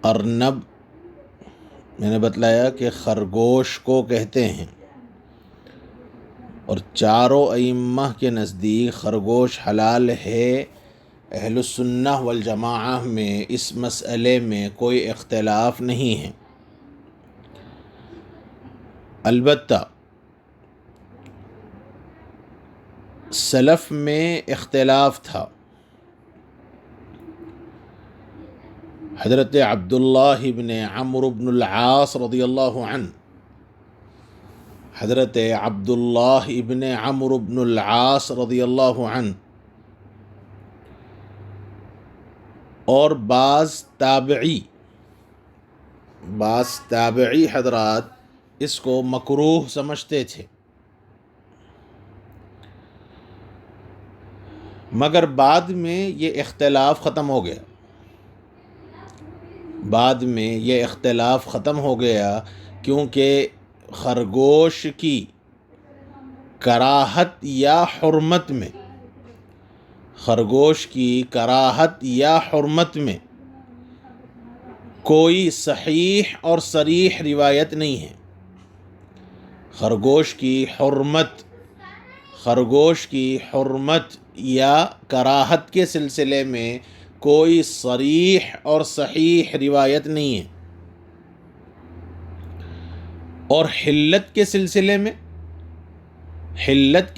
ارنب میں نے بتلایا کہ خرگوش کو کہتے ہیں، اور چاروں ائمہ کے نزدیک خرگوش حلال ہے۔ اہل السنہ والجماعہ میں اس مسئلے میں کوئی اختلاف نہیں ہے۔ البتہ سلف میں اختلاف تھا۔ حضرت عبداللہ بن عمرو بن العاص رضی اللہ عنہ، حضرت عبداللہ ابن عمرو بن العاص رضی اللہ عنہ اور بعض تابعی حضرات اس کو مکروہ سمجھتے تھے، مگر بعد میں یہ اختلاف ختم ہو گیا۔ کیونکہ خرگوش کی کراہت یا حرمت میں کوئی صحیح اور صریح روایت نہیں ہے۔ خرگوش کی حرمت یا کراہت کے سلسلے میں کوئی صریح اور صحیح روایت نہیں ہے، اور حلت کے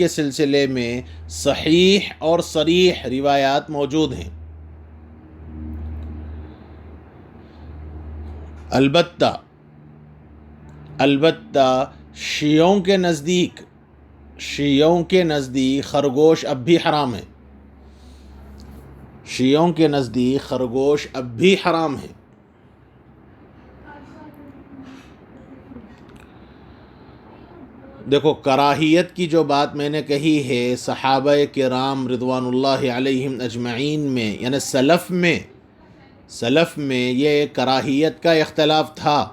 سلسلے میں صحیح اور صریح روایات موجود ہیں۔ البتہ شیعوں کے نزدیک خرگوش اب بھی حرام ہے۔ دیکھو، کراہیت کی جو بات میں نے کہی ہے، صحابہ کرام رضوان اللہ علیہم اجمعین میں، یعنی سلف میں یہ کراہیت کا اختلاف تھا،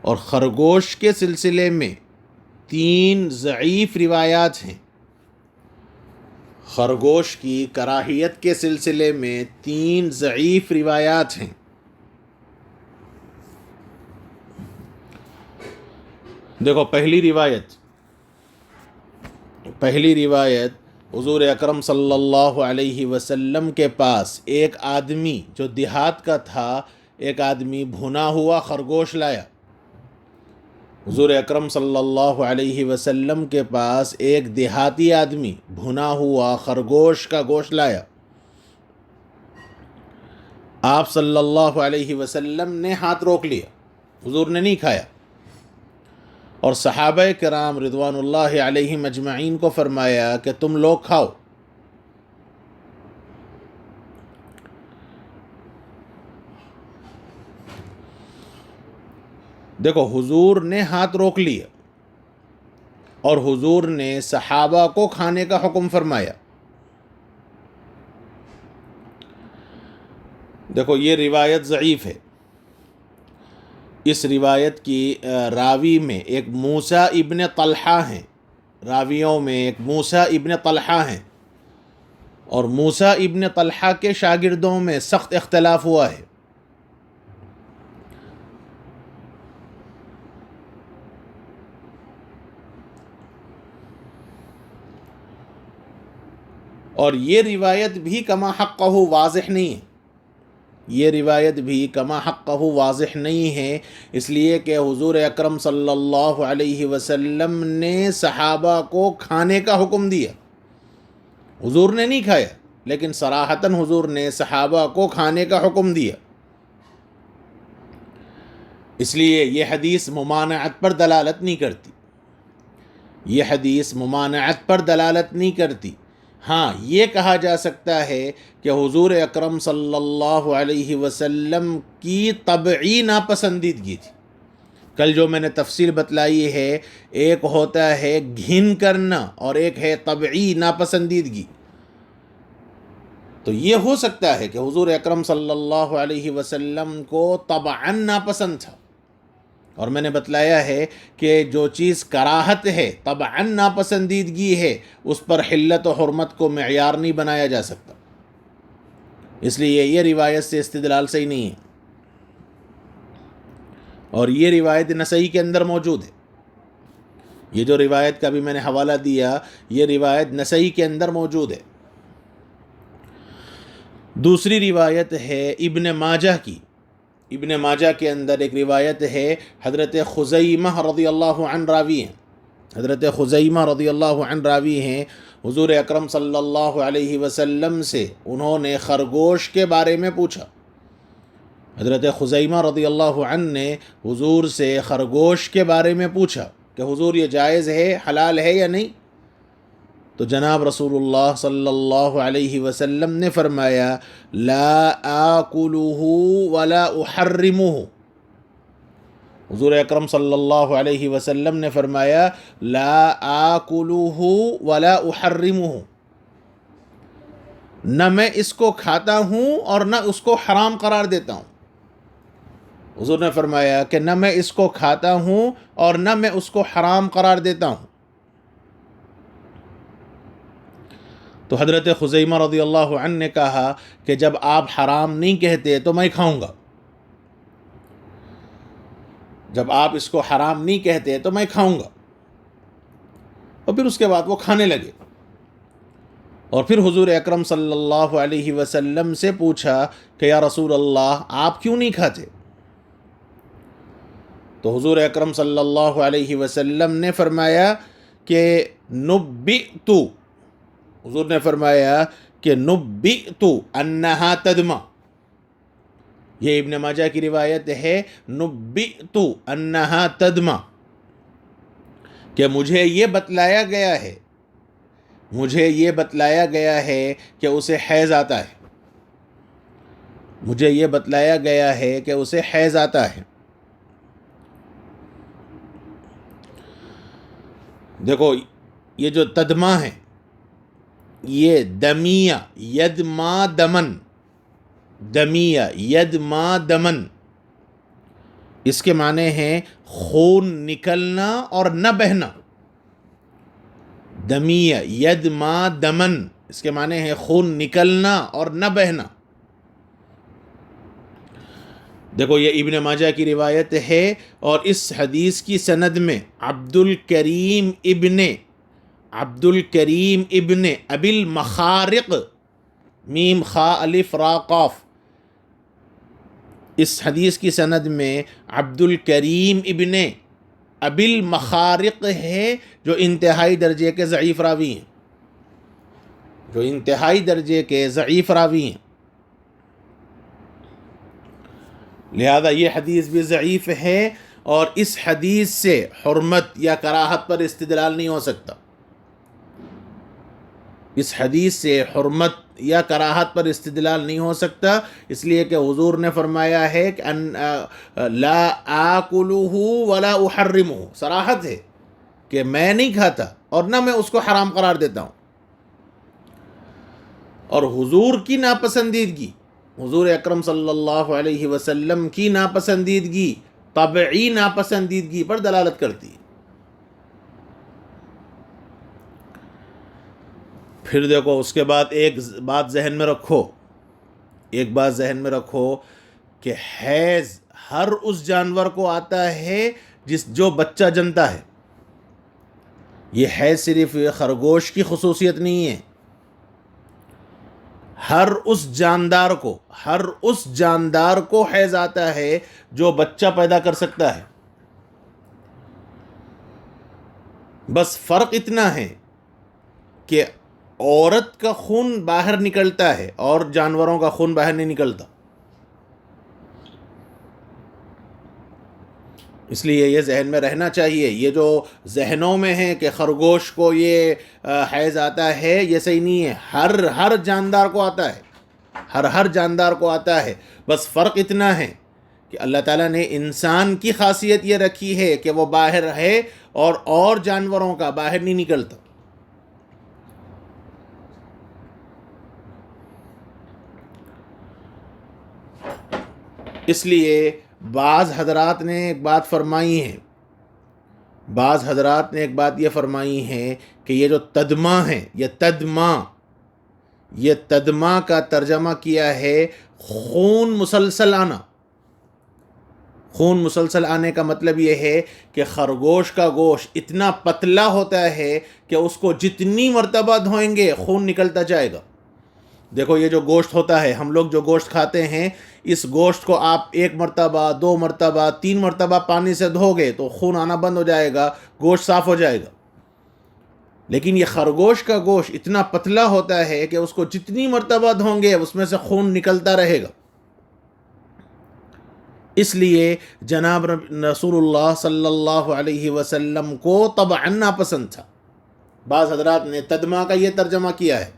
اور خرگوش کے سلسلے میں 3 ضعیف روایات ہیں۔ خرگوش کی کراہیت کے سلسلے میں 3 ضعیف روایات ہیں۔ دیکھو، پہلی روایت حضور اکرم صلی اللہ علیہ وسلم کے پاس ایک آدمی جو دیہات کا تھا، ایک آدمی بھنا ہوا خرگوش لایا۔ حضور اکرم صلی اللہ علیہ وسلم کے پاس ایک دیہاتی آدمی بھنا ہوا خرگوش کا گوشت لایا۔ آپ صلی اللہ علیہ وسلم نے ہاتھ روک لیا، حضور نے نہیں کھایا، اور صحابہ کرام رضوان اللہ علیہم اجمعین کو فرمایا کہ تم لوگ کھاؤ۔ دیکھو، حضور نے ہاتھ روک لیا اور حضور نے صحابہ کو کھانے کا حکم فرمایا۔ دیکھو، یہ روایت ضعیف ہے۔ اس روایت کی راوی میں ایک موسیٰ ابن طلحہ ہیں، اور موسیٰ ابن طلحہ کے شاگردوں میں سخت اختلاف ہوا ہے۔ اور یہ روایت بھی کما حقہ واضح نہیں ہے، اس لیے کہ حضور اکرم صلی اللہ علیہ وسلم نے صحابہ کو کھانے کا حکم دیا۔ حضور نے نہیں کھایا، لیکن صراحتاً حضور نے صحابہ کو کھانے کا حکم دیا۔ اس لیے یہ حدیث ممانعت پر دلالت نہیں کرتی۔ ہاں، یہ کہا جا سکتا ہے کہ حضور اکرم صلی اللہ علیہ وسلم کی طبعی ناپسندیدگی تھی۔ کل جو میں نے تفصیل بتلائی ہے، ایک ہوتا ہے گھن کرنا اور ایک ہے طبعی ناپسندیدگی۔ تو یہ ہو سکتا ہے کہ حضور اکرم صلی اللہ علیہ وسلم کو طبعاً ناپسند تھا، اور میں نے بتلایا ہے کہ جو چیز کراہت ہے، طبعاً ناپسندیدگی ہے، اس پر حلت و حرمت کو معیار نہیں بنایا جا سکتا، اس لیے یہ روایت سے استدلال صحیح نہیں ہے، اور یہ روایت نسائی کے اندر موجود ہے۔ یہ جو روایت کا بھی میں نے حوالہ دیا، یہ روایت نسائی کے اندر موجود ہے۔ دوسری روایت ہے ابن ماجہ کی۔ ابن ماجہ کے اندر ایک روایت ہے، حضرت خزیمہ رضی اللہ عنہ راوی ہیں، حضرت خزیمہ رضی اللہ عنہ راوی ہیں، حضور اکرم صلی اللہ علیہ وسلم سے انہوں نے خرگوش کے بارے میں پوچھا۔ حضرت خزیمہ رضی اللہ عنہ نے حضور سے خرگوش کے بارے میں پوچھا کہ حضور یہ جائز ہے، حلال ہے یا نہیں؟ تو جناب رسول اللہ صلی اللہ علیہ وسلم نے فرمایا لا آکلہ ولا احرمہ۔ حضور اکرم صلی اللہ علیہ وسلم نے فرمایا لا آکلہ ولا احرمہ، نہ میں اس کو کھاتا ہوں اور نہ اس کو حرام قرار دیتا ہوں۔ حضور نے فرمایا کہ نہ میں اس کو کھاتا ہوں اور نہ میں اس کو حرام قرار دیتا ہوں۔ تو حضرت خزیمہ رضی اللہ عنہ نے کہا کہ جب آپ حرام نہیں کہتے تو میں کھاؤں گا، جب آپ اس کو حرام نہیں کہتے تو میں کھاؤں گا۔ اور پھر اس کے بعد وہ کھانے لگے، اور پھر حضور اکرم صلی اللہ علیہ وسلم سے پوچھا کہ یا رسول اللہ آپ کیوں نہیں کھاتے؟ تو حضور اکرم صلی اللہ علیہ وسلم نے فرمایا کہ نبئت، حضور نے فرمایا کہ نبئت انہا تدمع، یہ ابن ماجہ کی روایت ہے، نبئت انہا تدمع، کہ مجھے یہ بتلایا گیا ہے، مجھے یہ بتلایا گیا ہے کہ اسے حیض آتا ہے، مجھے یہ بتلایا گیا ہے کہ اسے حیض آتا ہے۔ دیکھو یہ جو تدمہ ہے، یہ دمیہ یدما دمن، دمیہ یدما دمن، اس کے معنی ہیں خون نکلنا اور نہ بہنا۔ دمیہ یدما دمن، اس کے معنی ہیں خون نکلنا اور نہ بہنا۔ دیکھو یہ ابن ماجہ کی روایت ہے، اور اس حدیث کی سند میں عبد الکریم ابن ابی المخارق، میم خا الف را قاف، اس حدیث کی سند میں عبد الکریم ابن ابی المخارق ہے، جو انتہائی درجے کے ضعیف راوی ہیں، جو انتہائی درجے کے ضعیف راوی ہیں، لہذا یہ حدیث بھی ضعیف ہے، اور اس حدیث سے حرمت یا کراہت پر استدلال نہیں ہو سکتا، اس حدیث سے حرمت یا کراہت پر استدلال نہیں ہو سکتا، اس لیے کہ حضور نے فرمایا ہے کہ لا آکلہ ولا احرمہ، صراحت ہے کہ میں نہیں کھاتا اور نہ میں اس کو حرام قرار دیتا ہوں۔ اور حضور کی ناپسندیدگی، حضور اکرم صلی اللہ علیہ وسلم کی ناپسندیدگی طبعی ناپسندیدگی پر دلالت کرتی ہے۔ پھر دیکھو اس کے بعد ایک بات ذہن میں رکھو کہ حیض ہر اس جانور کو آتا ہے جو بچہ جنتا ہے۔ یہ حیض صرف خرگوش کی خصوصیت نہیں ہے، ہر اس جاندار کو حیض آتا ہے جو بچہ پیدا کر سکتا ہے۔ بس فرق اتنا ہے کہ عورت کا خون باہر نکلتا ہے اور جانوروں کا خون باہر نہیں نکلتا، اس لیے یہ ذہن میں رہنا چاہیے۔ یہ جو ذہنوں میں ہے کہ خرگوش کو یہ حیض آتا ہے، یہ صحیح نہیں ہے، ہر جاندار کو آتا ہے، ہر جاندار کو آتا ہے۔ بس فرق اتنا ہے کہ اللہ تعالیٰ نے انسان کی خاصیت یہ رکھی ہے کہ وہ باہر ہے اور جانوروں کا باہر نہیں نکلتا۔ اس لیے بعض حضرات نے ایک بات فرمائی ہے، بعض حضرات نے ایک بات یہ فرمائی ہے کہ یہ جو تدمہ ہے، یہ تدمہ کا ترجمہ کیا ہے خون مسلسل آنا۔ خون مسلسل آنے کا مطلب یہ ہے کہ خرگوش کا گوشت اتنا پتلا ہوتا ہے کہ اس کو جتنی مرتبہ دھوئیں گے خون نکلتا جائے گا۔ دیکھو یہ جو گوشت ہوتا ہے، ہم لوگ جو گوشت کھاتے ہیں، اس گوشت کو آپ 1 مرتبہ 2 مرتبہ 3 مرتبہ پانی سے دھو گے تو خون آنا بند ہو جائے گا، گوشت صاف ہو جائے گا۔ لیکن یہ خرگوش کا گوشت اتنا پتلا ہوتا ہے کہ اس کو جتنی مرتبہ دھویں گے اس میں سے خون نکلتا رہے گا۔ اس لیے جناب رسول اللہ صلی اللہ علیہ وسلم کو طبعاً ناپسند تھا۔ بعض حضرات نے تدمہ کا یہ ترجمہ کیا ہے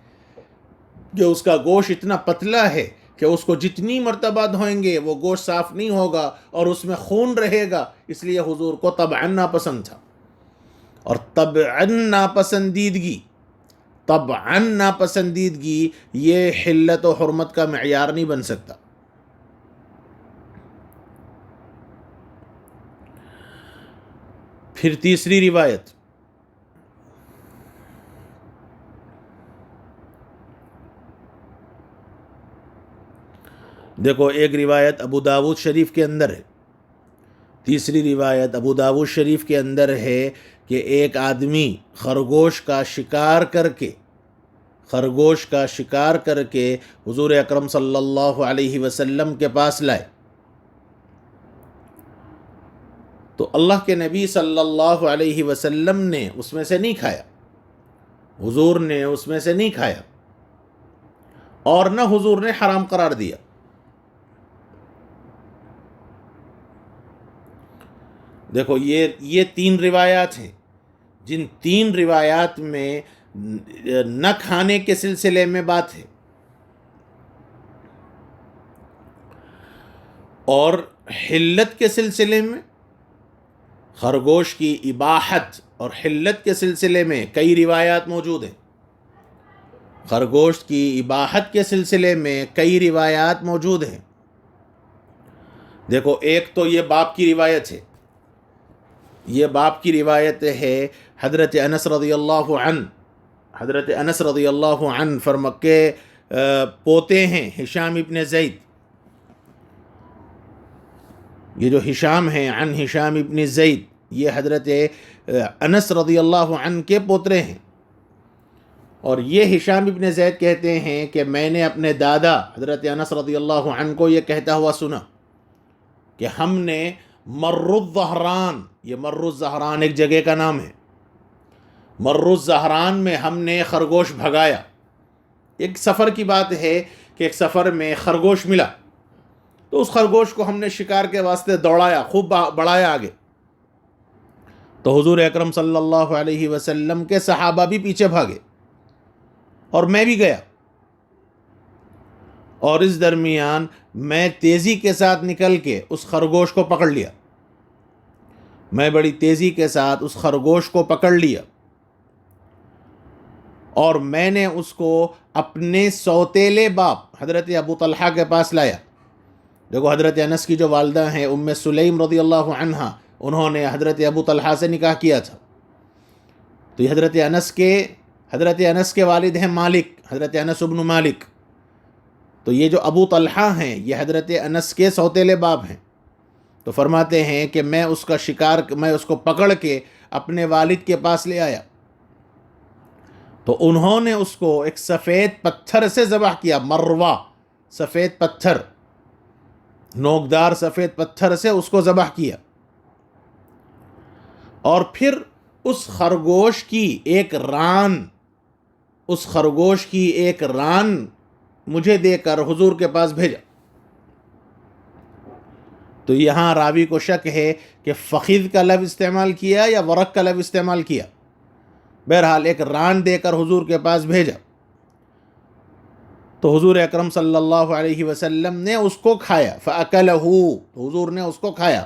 کہ اس کا گوشت اتنا پتلا ہے کہ اس کو جتنی مرتبہ دھوئیں گے وہ گوشت صاف نہیں ہوگا اور اس میں خون رہے گا، اس لیے حضور کو طبعاً ناپسند تھا۔ اور طبعاً ناپسندیدگی یہ حلت و حرمت کا معیار نہیں بن سکتا۔ پھر تیسری روایت، دیکھو ایک روایت ابو داود شریف کے اندر ہے، تیسری روایت ابو داود شریف کے اندر ہے کہ ایک آدمی خرگوش کا شکار کر کے حضور اکرم صلی اللہ علیہ وسلم کے پاس لائے، تو اللہ کے نبی صلی اللہ علیہ وسلم نے اس میں سے نہیں کھایا، حضور نے اس میں سے نہیں کھایا، اور نہ حضور نے حرام قرار دیا۔ دیکھو یہ 3 روایات ہیں، جن 3 روایات میں نہ کھانے کے سلسلے میں بات ہے اور حلت کے سلسلے میں، خرگوش کی اباحت اور حلت کے سلسلے میں کئی روایات موجود ہیں۔ خرگوشت کی اباحت کے سلسلے میں کئی روایات موجود ہیں۔ دیکھو ایک تو یہ باپ کی روایت ہے، یہ باپ کی روایت ہے حضرت انس رضی اللہ عنہ فرمکے پوتے ہیں ہشام ابن زید، یہ جو ہشام ہیں عن ہشام ابن زید، یہ حضرت انس رضی اللہ عنہ کے پوترے ہیں، اور یہ ہشام ابن زید کہتے ہیں کہ میں نے اپنے دادا حضرت انس رضی اللہ عنہ کو یہ کہتا ہوا سنا کہ ہم نے مر الظہران، یہ مر الظہران ایک جگہ کا نام ہے، مر الظہران میں ہم نے خرگوش بھگایا۔ ایک سفر کی بات ہے کہ ایک سفر میں خرگوش ملا، تو اس خرگوش کو ہم نے شکار کے واسطے دوڑایا، خوب بڑھایا آگے، تو حضور اکرم صلی اللہ علیہ وسلم کے صحابہ بھی پیچھے بھاگے اور میں بھی گیا، اور اس درمیان میں تیزی کے ساتھ نکل کے اس خرگوش کو پکڑ لیا، میں بڑی تیزی کے ساتھ اس خرگوش کو پکڑ لیا، اور میں نے اس کو اپنے سوتیلے باپ حضرت ابو طلحہ کے پاس لایا۔ دیکھو حضرت انس کی جو والدہ ہیں ام سلیم رضی اللہ عنہا، انہوں نے حضرت ابو طلحہ سے نکاح کیا تھا، تو یہ حضرت انس کے والد ہیں مالک، حضرت انس ابن مالک، تو یہ جو ابو طلحہ ہیں یہ حضرت انس کے سوتیلے باپ ہیں۔ تو فرماتے ہیں کہ میں اس کو پکڑ کے اپنے والد کے پاس لے آیا، تو انہوں نے اس کو ایک سفید پتھر سے ذبح کیا، مروا سفید پتھر، نوکدار سفید پتھر سے اس کو ذبح کیا، اور پھر اس خرگوش کی ایک ران مجھے دے کر حضور کے پاس بھیجا۔ تو یہاں راوی کو شک ہے کہ فخذ کا لفظ استعمال کیا یا ورق کا لفظ استعمال کیا، بہرحال ایک ران دے کر حضور کے پاس بھیجا، تو حضور اکرم صلی اللہ علیہ وسلم نے اس کو کھایا، فَأَكَلَهُ، تو حضور نے اس کو کھایا۔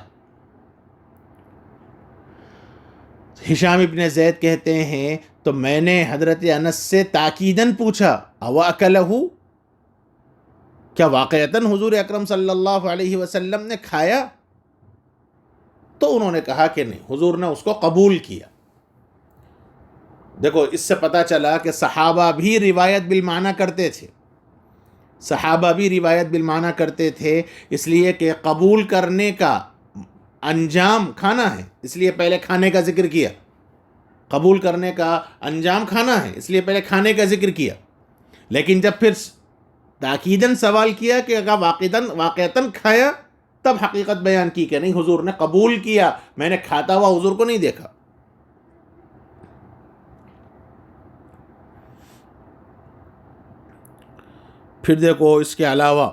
ہشام ابن زید کہتے ہیں تو میں نے حضرت انس سے تاکیداً پوچھا أَوَأَكَلَهُ، کیا واقعتاً حضور اکرم صلی اللہ علیہ وسلم نے کھایا؟ تو انہوں نے کہا کہ نہیں، حضور نے اس کو قبول کیا۔ دیکھو اس سے پتہ چلا کہ صحابہ بھی روایت بالمعنی کرتے تھے، صحابہ بھی روایت بالمعنی کرتے تھے، اس لیے کہ قبول کرنے کا انجام کھانا ہے، اس لیے پہلے کھانے کا ذکر کیا۔ قبول کرنے کا انجام کھانا ہے، اس لیے پہلے کھانے کا ذکر کیا، لیکن جب پھر تاکیداً سوال کیا کہ اگر واقعتاً کھایا، تب حقیقت بیان کی کہ نہیں، حضور نے قبول کیا، میں نے کھاتا ہوا حضور کو نہیں دیکھا۔ پھر دیکھو اس کے علاوہ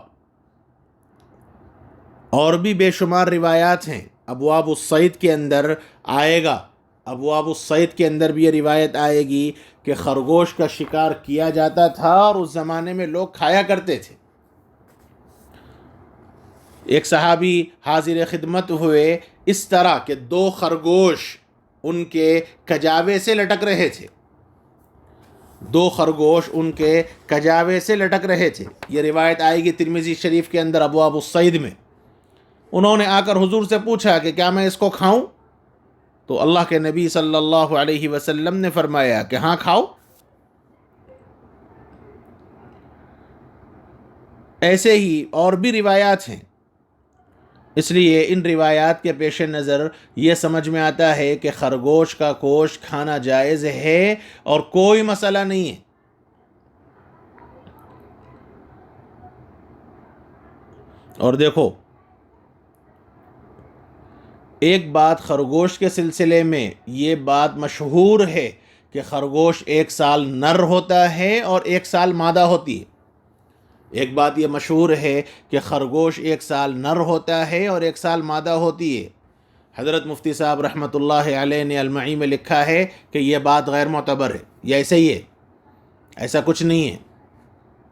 اور بھی بے شمار روایات ہیں، ابواب الصید کے اندر آئے گا، ابواب الصید کے اندر بھی یہ روایت آئے گی کہ خرگوش کا شکار کیا جاتا تھا اور اس زمانے میں لوگ کھایا کرتے تھے۔ ایک صحابی حاضر خدمت ہوئے اس طرح کہ 2 خرگوش ان کے کجاوے سے لٹک رہے تھے، 2 خرگوش ان کے کجاوے سے لٹک رہے تھے۔ یہ روایت آئے گی ترمذی شریف کے اندر ابواب الصید میں۔ انہوں نے آ کر حضور سے پوچھا کہ کیا میں اس کو کھاؤں؟ تو اللہ کے نبی صلی اللہ علیہ وسلم نے فرمایا کہ ہاں کھاؤ۔ ایسے ہی اور بھی روایات ہیں، اس لیے ان روایات کے پیش نظر یہ سمجھ میں آتا ہے کہ خرگوش کا گوشت کھانا جائز ہے اور کوئی مسئلہ نہیں ہے۔ اور دیکھو ایک بات خرگوش کے سلسلے میں یہ بات مشہور ہے کہ خرگوش 1 سال نر ہوتا ہے اور 1 سال مادہ ہوتی ہے۔ ایک بات یہ مشہور ہے کہ خرگوش 1 سال نر ہوتا ہے اور 1 سال مادہ ہوتی ہے۔ حضرت مفتی صاحب رحمۃ اللہ علیہ نے المعی میں لکھا ہے کہ یہ بات غیر معتبر ہے، یہ ایسے ہی ہے، ایسا کچھ نہیں ہے،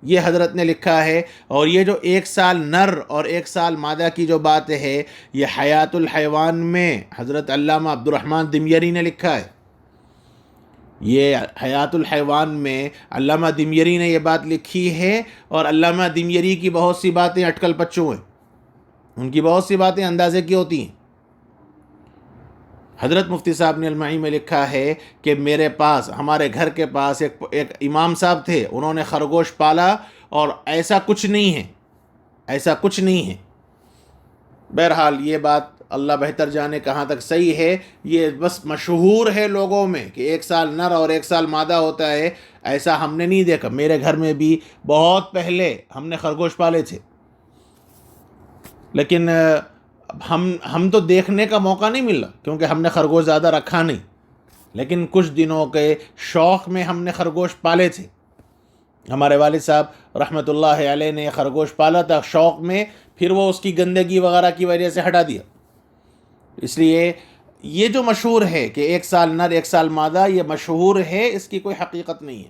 یہ حضرت نے لکھا ہے۔ اور یہ جو 1 سال نر اور 1 سال مادہ کی جو بات ہے، یہ حیات الحیوان میں حضرت علامہ عبد الرحمن دمیری نے لکھا ہے۔ یہ حیات الحیوان میں علامہ دمیری نے یہ بات لکھی ہے، اور علامہ دمیری کی بہت سی باتیں اٹکل پچو ہیں، ان کی بہت سی باتیں اندازے کی ہوتی ہیں۔ حضرت مفتی صاحب نے المعی میں لکھا ہے کہ میرے پاس، ہمارے گھر کے پاس ایک امام صاحب تھے، انہوں نے خرگوش پالا اور ایسا کچھ نہیں ہے، ایسا کچھ نہیں ہے۔ بہرحال یہ بات اللہ بہتر جانے کہاں تک صحیح ہے، یہ بس مشہور ہے لوگوں میں کہ 1 سال نر اور 1 سال مادہ ہوتا ہے، ایسا ہم نے نہیں دیکھا۔ میرے گھر میں بھی بہت پہلے ہم نے خرگوش پالے تھے، لیکن ہم تو دیکھنے کا موقع نہیں ملا کیونکہ ہم نے خرگوش زیادہ رکھا نہیں، لیکن کچھ دنوں کے شوق میں ہم نے خرگوش پالے تھے۔ ہمارے والد صاحب رحمۃ اللہ علیہ نے خرگوش پالا تھا شوق میں، پھر وہ اس کی گندگی وغیرہ کی وجہ سے ہٹا دیا۔ اس لیے یہ جو مشہور ہے کہ 1 سال نر 1 سال مادہ، یہ مشہور ہے، اس کی کوئی حقیقت نہیں ہے۔